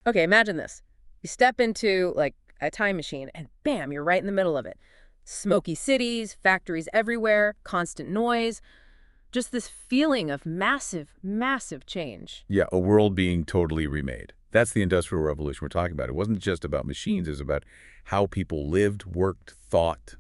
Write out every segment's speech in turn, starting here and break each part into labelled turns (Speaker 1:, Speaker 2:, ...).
Speaker 1: Okay, imagine this. You step into, like, a time machine, and bam, you're right in the middle of it. Smoky cities, factories everywhere, constant noise, just this feeling of massive, massive change.
Speaker 2: Yeah, a world being totally remade. That's the Industrial Revolution we're talking about. It wasn't just about machines. It was about how people lived, worked, thought,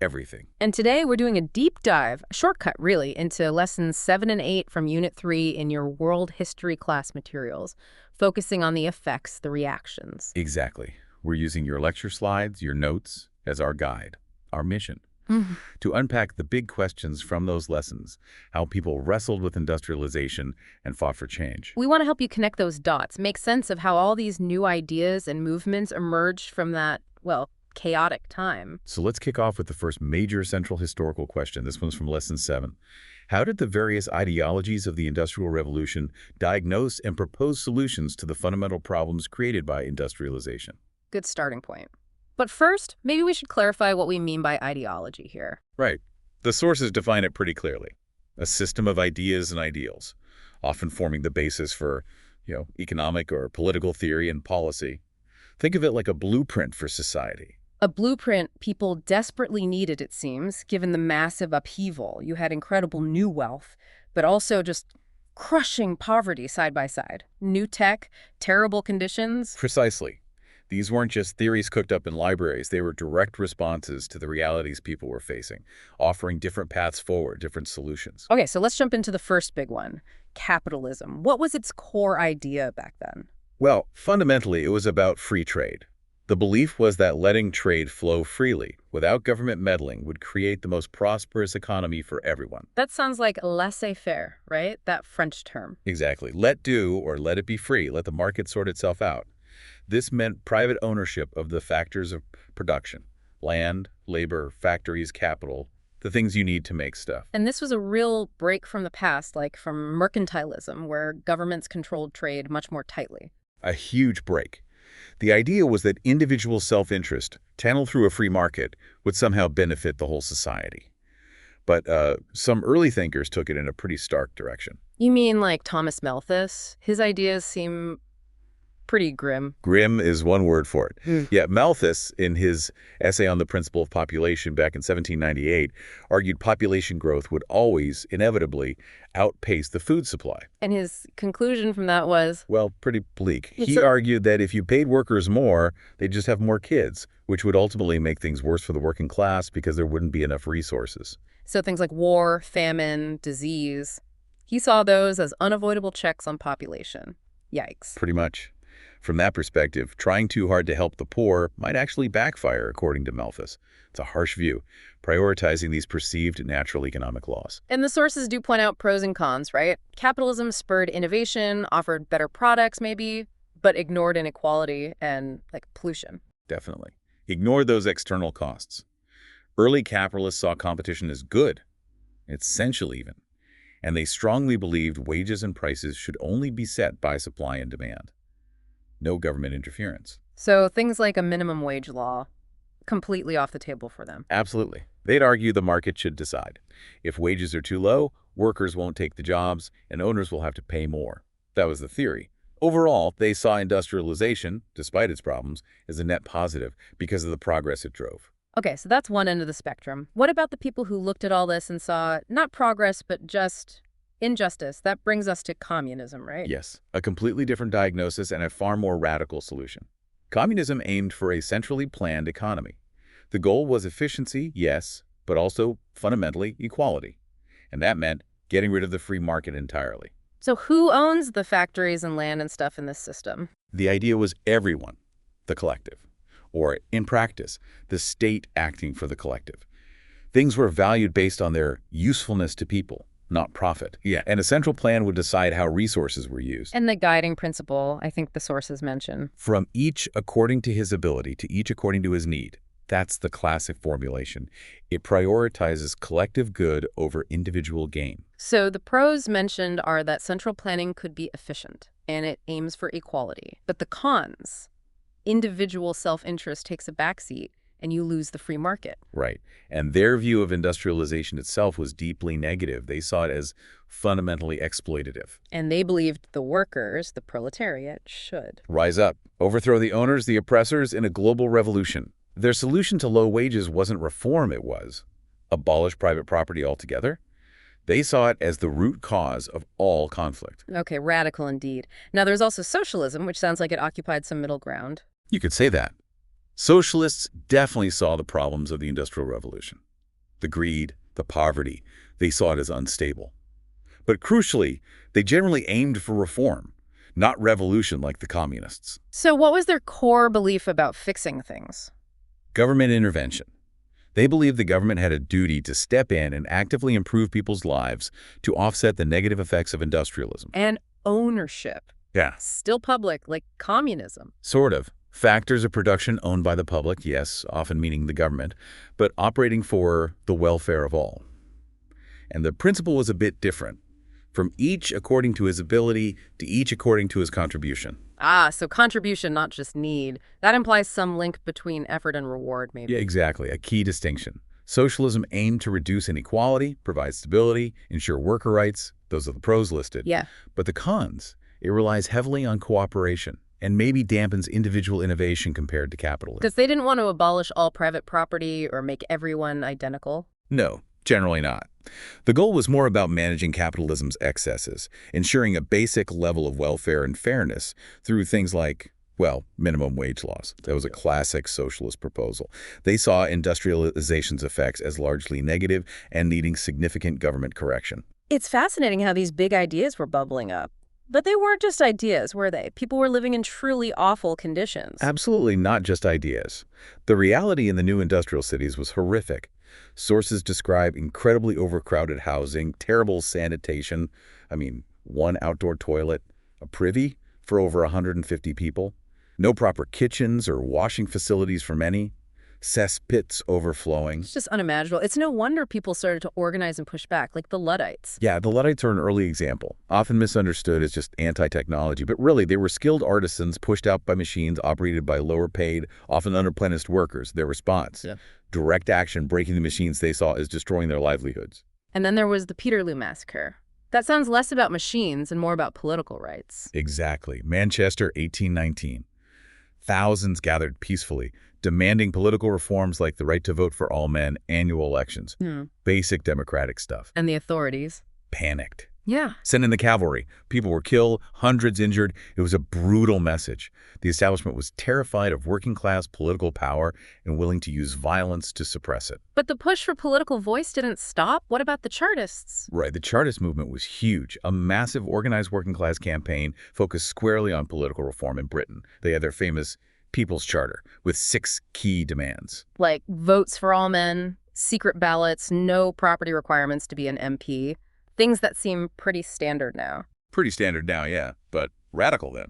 Speaker 2: everything.
Speaker 1: And today we're doing a deep dive, a shortcut really, into lessons 7 and 8 from Unit 3 in your world history class materials, focusing on the effects, the reactions.
Speaker 2: Exactly. We're using your lecture slides, your notes, as our guide, our mission,
Speaker 1: Mhm.
Speaker 2: to unpack the big questions from those lessons, how people wrestled with industrialization and fought for change.
Speaker 1: We want to help you connect those dots, make sense of how all these new ideas and movements emerged from that, well, chaotic time.
Speaker 2: So let's kick off with the first major central historical question. This one's from Lesson 7. How did the various ideologies of the Industrial Revolution diagnose and propose solutions to the fundamental problems created by industrialization?
Speaker 1: Good starting point. But first, maybe we should clarify what we mean by ideology here.
Speaker 2: Right. The sources define it pretty clearly. A system of ideas and ideals, often forming the basis for, economic or political theory and policy. Think of it like a blueprint for society.
Speaker 1: A blueprint people desperately needed, it seems, given the massive upheaval. You had incredible new wealth, but also just crushing poverty side by side. New tech, terrible conditions.
Speaker 2: Precisely. These weren't just theories cooked up in libraries. They were direct responses to the realities people were facing, offering different paths forward, different solutions.
Speaker 1: Okay, so let's jump into the first big one, capitalism. What was its core idea back then?
Speaker 2: Well, fundamentally, it was about free trade. The belief was that letting trade flow freely, without government meddling, would create the most prosperous economy for everyone.
Speaker 1: That sounds like laissez-faire, right? That French term.
Speaker 2: Exactly. Let do or let it be free. Let the market sort itself out. This meant private ownership of the factors of production: land, labor, factories, capital, the things you need to make stuff.
Speaker 1: And this was a real break from the past, like from mercantilism, where governments controlled trade much more tightly.
Speaker 2: A huge break. The idea was that individual self-interest, channeled through a free market, would somehow benefit the whole society. But some early thinkers took it in a pretty stark direction.
Speaker 1: You mean like Thomas Malthus? His ideas seem pretty grim.
Speaker 2: Grim is one word for it.
Speaker 1: Hmm.
Speaker 2: Yeah, Malthus, in his essay on the principle of population back in 1798, argued population growth would always, inevitably, outpace the food supply.
Speaker 1: And his conclusion from that was,
Speaker 2: Well, pretty bleak.
Speaker 1: It's
Speaker 2: He
Speaker 1: a-
Speaker 2: argued that if you paid workers more, they'd just have more kids, which would ultimately make things worse for the working class because there wouldn't be enough resources.
Speaker 1: so things like war, famine, disease, he saw those as unavoidable checks on population. Yikes.
Speaker 2: Pretty much. From that perspective, trying too hard to help the poor might actually backfire, according to Malthus. It's a harsh view, prioritizing these perceived natural economic laws.
Speaker 1: And the sources do point out pros and cons, right? Capitalism spurred innovation, offered better products maybe, but ignored inequality and, like, pollution.
Speaker 2: Definitely. Ignore those external costs. Early capitalists saw competition as good, essential even, and they strongly believed wages and prices should only be set by supply and demand. No government interference.
Speaker 1: So things like a minimum wage law, completely off the table for them.
Speaker 2: Absolutely. They'd argue the market should decide. If wages are too low, workers won't take the jobs, and owners will have to pay more. That was the theory. Overall, they saw industrialization, despite its problems, as a net positive because of the progress it drove.
Speaker 1: Okay, so that's one end of the spectrum. What about the people who looked at all this and saw not progress, but just injustice? That brings us to communism, right?
Speaker 2: Yes, a completely different diagnosis and a far more radical solution. Communism aimed for a centrally planned economy. The goal was efficiency, yes, but also, fundamentally, equality. And that meant getting rid of the free market entirely.
Speaker 1: So who owns the factories and land and stuff in this system?
Speaker 2: The idea was everyone, the collective. Or, in practice, the state acting for the collective. Things were valued based on their usefulness to people, not profit. Yeah. And a central plan would decide how resources were used.
Speaker 1: And the guiding principle, I think the sources mention.
Speaker 2: From each according to his ability to each according to his need. That's the classic formulation. It prioritizes collective good over individual gain.
Speaker 1: So the pros mentioned are that central planning could be efficient, and it aims for equality. But the cons, individual self-interest takes a backseat, and you lose the free market.
Speaker 2: Right. And their view of industrialization itself was deeply negative. They saw it as fundamentally exploitative.
Speaker 1: And they believed the workers, the proletariat, should.
Speaker 2: Rise up, overthrow the owners, the oppressors, in a global revolution. Their solution to low wages wasn't reform, it was abolish private property altogether. They saw it as the root cause of all conflict.
Speaker 1: Okay, radical indeed. Now, there's also socialism, which sounds like it occupied some middle ground.
Speaker 2: You could say that. Socialists definitely saw the problems of the Industrial Revolution. The greed, the poverty, they saw it as unstable. But crucially, they generally aimed for reform, not revolution like the communists.
Speaker 1: So what was their core belief about fixing things?
Speaker 2: Government intervention. They believed the government had a duty to step in and actively improve people's lives to offset the negative effects of industrialism.
Speaker 1: And ownership.
Speaker 2: Yeah.
Speaker 1: Still public, like communism.
Speaker 2: Sort of. Factors of production owned by the public, yes, often meaning the government, but operating for the welfare of all. And the principle was a bit different. From each according to his ability to each according to his contribution.
Speaker 1: Ah, so contribution, not just need. That implies some link between effort and reward, maybe.
Speaker 2: Yeah, exactly. A key distinction. Socialism aimed to reduce inequality, provide stability, ensure worker rights. Those are the pros listed.
Speaker 1: Yeah.
Speaker 2: But the cons, it relies heavily on cooperation and maybe dampens individual innovation compared to capitalism.
Speaker 1: Because they didn't want to abolish all private property or make everyone identical?
Speaker 2: No, generally not. The goal was more about managing capitalism's excesses, ensuring a basic level of welfare and fairness through things like, well, minimum wage laws. That was a classic socialist proposal. They saw industrialization's effects as largely negative and needing significant government correction.
Speaker 1: It's fascinating how these big ideas were bubbling up. But they weren't just ideas, were they? People were living in truly awful conditions.
Speaker 2: Absolutely not just ideas. The reality in the new industrial cities was horrific. Sources describe incredibly overcrowded housing, terrible sanitation. One outdoor toilet, a privy for over 150 people. No proper kitchens or washing facilities for many. Cesspits overflowing.
Speaker 1: It's just unimaginable. It's no wonder people started to organize and push back, like the Luddites.
Speaker 2: Yeah, the Luddites are an early example, often misunderstood as just anti-technology, but really they were skilled artisans pushed out by machines operated by lower-paid, often underplenished workers. Their response, direct action breaking the machines they saw as destroying their livelihoods.
Speaker 1: And then there was the Peterloo Massacre. That sounds less about machines and more about political rights.
Speaker 2: Exactly. Manchester, 1819. Thousands gathered peacefully, demanding political reforms like the right to vote for all men, annual elections. Basic democratic stuff.
Speaker 1: And the authorities?
Speaker 2: Panicked.
Speaker 1: Yeah.
Speaker 2: Sent in the cavalry. People were killed, hundreds injured. It was a brutal message. The establishment was terrified of working-class political power and willing to use violence to suppress it.
Speaker 1: But the push for political voice didn't stop. What about the Chartists?
Speaker 2: Right. The Chartist movement was huge. A massive organized working-class campaign focused squarely on political reform in Britain. They had their famous People's Charter with 6 key demands.
Speaker 1: Like votes for all men, secret ballots, no property requirements to be an MP. Things that seem pretty standard now.
Speaker 2: Pretty standard now, yeah, but radical then.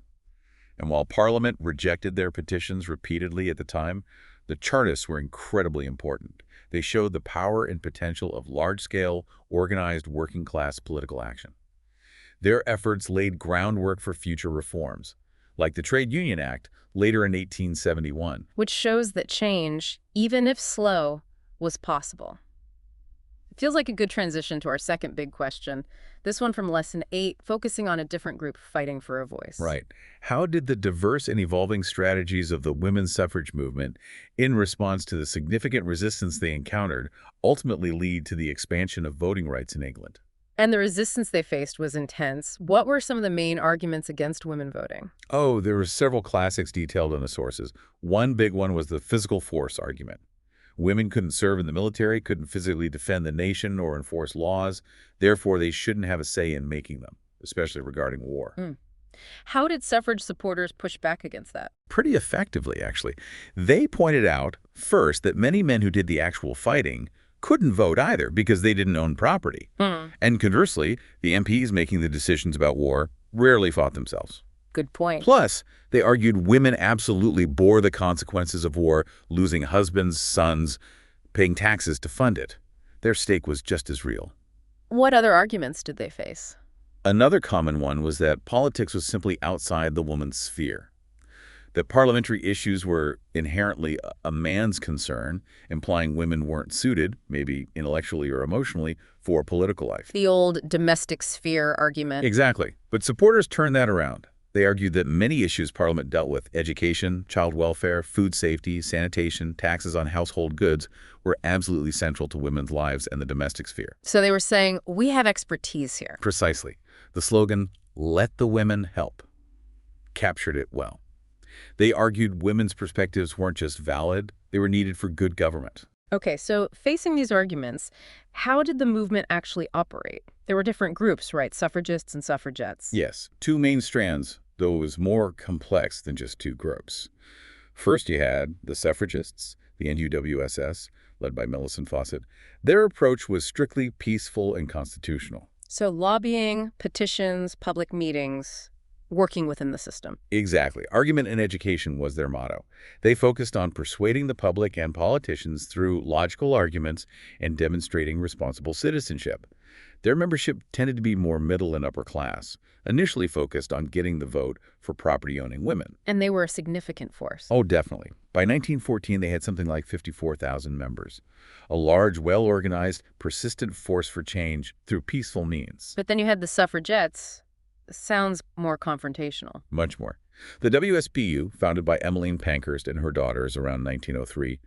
Speaker 2: And while Parliament rejected their petitions repeatedly at the time, the Chartists were incredibly important. They showed the power and potential of large-scale, organized working-class political action. Their efforts laid groundwork for future reforms, like the Trade Union Act later in 1871.
Speaker 1: Which shows that change, even if slow, was possible. Feels like a good transition to our second big question. This one from Lesson 8, focusing on a different group fighting for a voice.
Speaker 2: Right. How did the diverse and evolving strategies of the women's suffrage movement, in response to the significant resistance they encountered, ultimately lead to the expansion of voting rights in England?
Speaker 1: And the resistance they faced was intense. What were some of the main arguments against women voting?
Speaker 2: Oh, there were several classics detailed in the sources. One big one was the physical force argument. Women couldn't serve in the military, couldn't physically defend the nation or enforce laws. Therefore, they shouldn't have a say in making them, especially regarding war.
Speaker 1: How did suffrage supporters push back against that?
Speaker 2: Pretty effectively, actually. They pointed out, first, that many men who did the actual fighting couldn't vote either because they didn't own property. And conversely, the MPs making the decisions about war rarely fought themselves.
Speaker 1: Good point.
Speaker 2: Plus, they argued women absolutely bore the consequences of war, losing husbands, sons, paying taxes to fund it. Their stake was just as real.
Speaker 1: What other arguments did they face?
Speaker 2: Another common one was that politics was simply outside the woman's sphere. that parliamentary issues were inherently a man's concern, implying women weren't suited, maybe intellectually or emotionally, for political life.
Speaker 1: The old domestic sphere argument.
Speaker 2: Exactly. But supporters turned that around. They argued that many issues Parliament dealt with, education, child welfare, food safety, sanitation, taxes on household goods, were absolutely central to women's lives and the domestic sphere.
Speaker 1: So they were saying, we have expertise here.
Speaker 2: Precisely. The slogan, "Let the women help," captured it well. They argued women's perspectives weren't just valid, they were needed for good government.
Speaker 1: Okay, so facing these arguments, how did the movement actually operate? There were different groups, right? Suffragists and suffragettes.
Speaker 2: Yes, two main strands, though it was more complex than just two groups. First, you had the suffragists, the NUWSS, led by Millicent Fawcett. Their approach was strictly peaceful and constitutional.
Speaker 1: So lobbying, petitions, public meetings, working within the system.
Speaker 2: Exactly. Argument and education was their motto. They focused on persuading the public and politicians through logical arguments and demonstrating responsible citizenship. Their membership tended to be more middle and upper class, initially focused on getting the vote for property-owning women.
Speaker 1: And they were a significant force.
Speaker 2: Oh, definitely. By 1914, they had something like 54,000 members. A large, well-organized, persistent force for change through peaceful means.
Speaker 1: But then you had the suffragettes. Sounds more confrontational.
Speaker 2: Much more. The WSPU, founded by Emmeline Pankhurst and her daughters around 1903,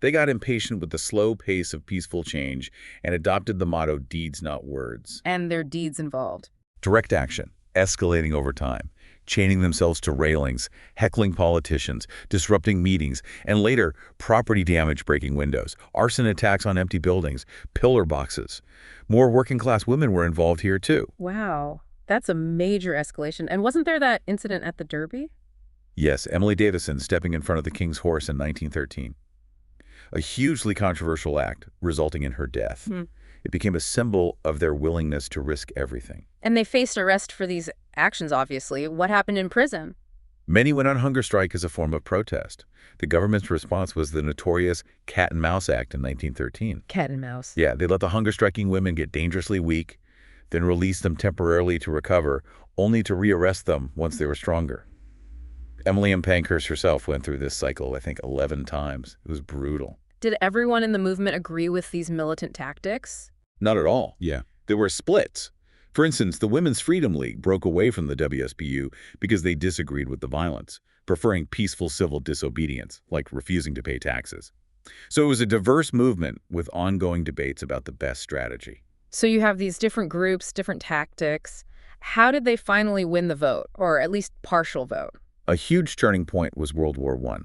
Speaker 2: they got impatient with the slow pace of peaceful change and adopted the motto, "Deeds, not words."
Speaker 1: And their deeds involved.
Speaker 2: Direct action, escalating over time, chaining themselves to railings, heckling politicians, disrupting meetings, and later, property damage breaking windows, arson attacks on empty buildings, pillar boxes. More working-class women were involved here, too.
Speaker 1: Wow. That's a major escalation. And wasn't there that incident at the Derby?
Speaker 2: Yes, Emily Davison stepping in front of the King's horse in 1913. A hugely controversial act, resulting in her death. It became a symbol of their willingness to risk everything.
Speaker 1: And they faced arrest for these actions, obviously. What happened in prison?
Speaker 2: Many went on hunger strike as a form of protest. The government's response was the notorious Cat and Mouse Act in 1913.
Speaker 1: Cat and mouse.
Speaker 2: Yeah, they let the hunger-striking women get dangerously weak, then released them temporarily to recover, only to rearrest them once they were stronger. Emily M. Pankhurst herself went through this cycle, I think, 11 times. It was brutal.
Speaker 1: Did everyone in the movement agree with these militant tactics?
Speaker 2: Not at all. Yeah. There were splits. For instance, the Women's Freedom League broke away from the WSPU because they disagreed with the violence, preferring peaceful civil disobedience, like refusing to pay taxes. So it was a diverse movement with ongoing debates about the best strategy.
Speaker 1: So you have these different groups, different tactics. How did they finally win the vote, or at least partial vote?
Speaker 2: A huge turning point was World War I.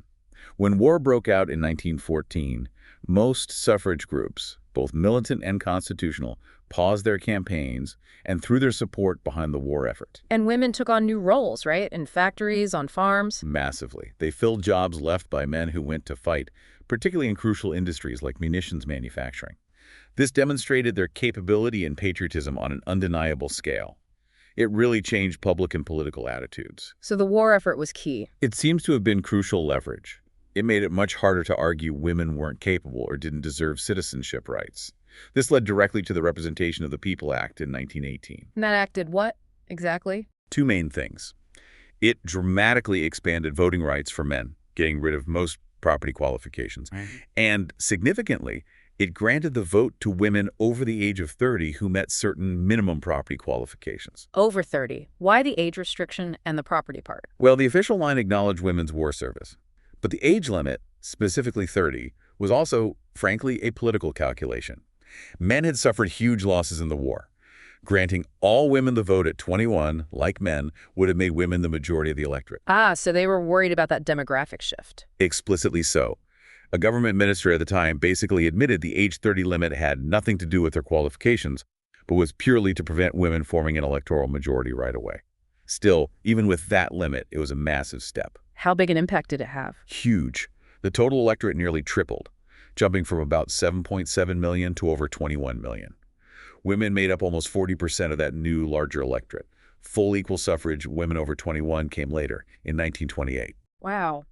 Speaker 2: When war broke out in 1914, most suffrage groups, both militant and constitutional, paused their campaigns and threw their support behind the war effort.
Speaker 1: And women took on new roles, right? In factories, on farms.
Speaker 2: Massively. They filled jobs left by men who went to fight, particularly in crucial industries like munitions manufacturing. This demonstrated their capability and patriotism on an undeniable scale. It really changed public and political attitudes.
Speaker 1: So the war effort was key.
Speaker 2: It seems to have been crucial leverage. It made it much harder to argue women weren't capable or didn't deserve citizenship rights. This led directly to the Representation of the People Act in 1918.
Speaker 1: And that act did what, exactly?
Speaker 2: Two main things. It dramatically expanded voting rights for men, getting rid of most property qualifications. And significantly, it granted the vote to women over the age of 30 who met certain minimum property qualifications.
Speaker 1: Over 30. Why the age restriction and the property part?
Speaker 2: Well, the official line acknowledged women's war service. But the age limit, specifically 30, was also, frankly, a political calculation. Men had suffered huge losses in the war. Granting all women the vote at 21, like men, would have made women the majority of the electorate.
Speaker 1: Ah, so they were worried about that demographic shift.
Speaker 2: Explicitly so. A government minister at the time basically admitted the age 30 limit had nothing to do with their qualifications, but was purely to prevent women forming an electoral majority right away. Still, even with that limit, it was a massive step.
Speaker 1: How big an impact did it have?
Speaker 2: Huge. The total electorate nearly tripled, jumping from about 7.7 million to over 21 million. Women made up almost 40% of that new, larger electorate. Full equal suffrage, women over 21, came later, in 1928.
Speaker 1: Wow.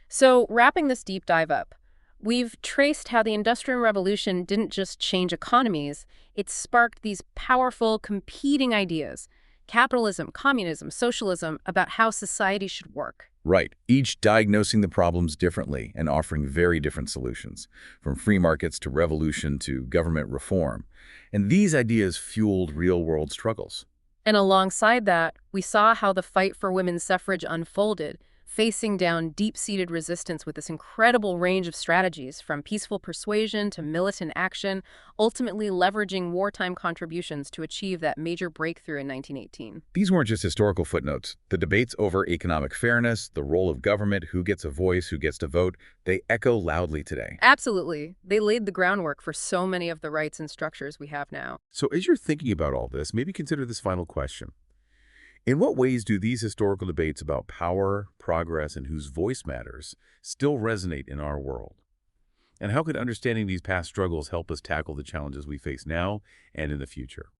Speaker 1: So, wrapping this deep dive up, we've traced how the Industrial Revolution didn't just change economies, it sparked these powerful, competing ideas. capitalism, communism, socialism, about how society should work.
Speaker 2: Right, each diagnosing the problems differently and offering very different solutions, from free markets to revolution to government reform. And these ideas fueled real-world struggles.
Speaker 1: And alongside that, we saw how the fight for women's suffrage unfolded, facing down deep-seated resistance with this incredible range of strategies, from peaceful persuasion to militant action, ultimately leveraging wartime contributions to achieve that major breakthrough in 1918.
Speaker 2: These weren't just historical footnotes. The debates over economic fairness, the role of government, who gets a voice, who gets to vote, they echo loudly today.
Speaker 1: Absolutely. They laid the groundwork for so many of the rights and structures we have now.
Speaker 2: So as you're thinking about all this, maybe consider this final question. In what ways do these historical debates about power, progress, and whose voice matters still resonate in our world? And how could understanding these past struggles help us tackle the challenges we face now and in the future?